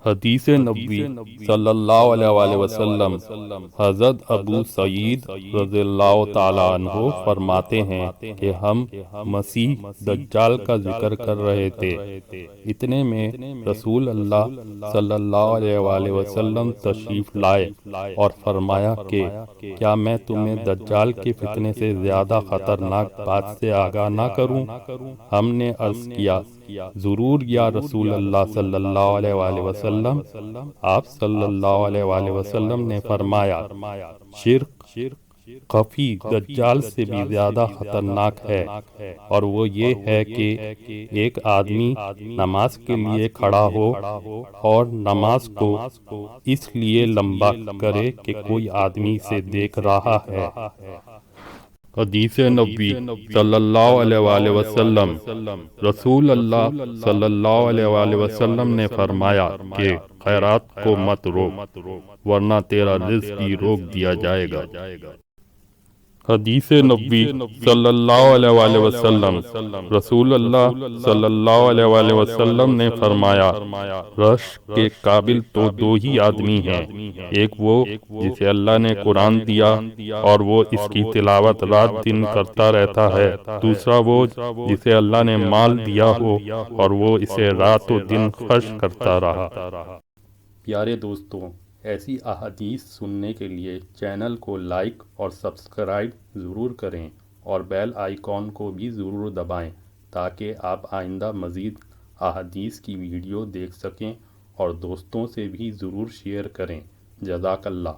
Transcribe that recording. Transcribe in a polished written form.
حدیث نبوی صلی اللہ علیہ وآلہ وسلم۔ حضرت ابو سعید رضی اللہ تعالیٰ عنہ فرماتے ہیں کہ ہم مسیح دجال کا ذکر کر رہے تھے، اتنے میں رسول اللہ صلی اللہ علیہ وآلہ وسلم تشریف لائے اور فرمایا کہ کیا میں تمہیں دجال کے فتنے سے زیادہ خطرناک بات سے آگاہ نہ کروں؟ ہم نے عرض کیا ضرور یا رسول اللہ صلی اللہ علیہ وآلہ وسلم۔ آپ صلی اللہ علیہ وآلہ وسلم نے فرمایا شرک خفی دجال سے بھی زیادہ خطرناک ہے، اور وہ یہ ہے کہ ایک آدمی نماز کے لیے کھڑا ہو اور نماز کو اس لیے لمبا کرے کہ کوئی آدمی اسے دیکھ رہا ہے۔ حدیث نبوی صلی اللہ علیہ وآلہ وسلم۔ رسول اللہ صلی اللہ علیہ وآلہ وسلم نے فرمایا کہ خیرات کو مت روک، ورنہ تیرا رزق بھی روک دیا جائے گا۔ حدیث نبوی صلی اللہ علیہ وآلہ وسلم۔ رسول اللہ صلی اللہ علیہ وآلہ وسلم نے فرمایا رش کے قابل تو دو ہی آدمی ہیں، ایک وہ جسے اللہ نے قرآن دیا اور وہ اس کی تلاوت رات دن کرتا رہتا ہے، دوسرا وہ جسے اللہ نے مال دیا ہو اور وہ اسے رات و دن خرچ کرتا رہا۔ پیارے دوستوں، ایسی احادیث سننے کے لیے چینل کو لائک اور سبسکرائب ضرور کریں اور بیل آئیکن کو بھی ضرور دبائیں تاکہ آپ آئندہ مزید احادیث کی ویڈیو دیکھ سکیں، اور دوستوں سے بھی ضرور شیئر کریں۔ جزاک اللہ۔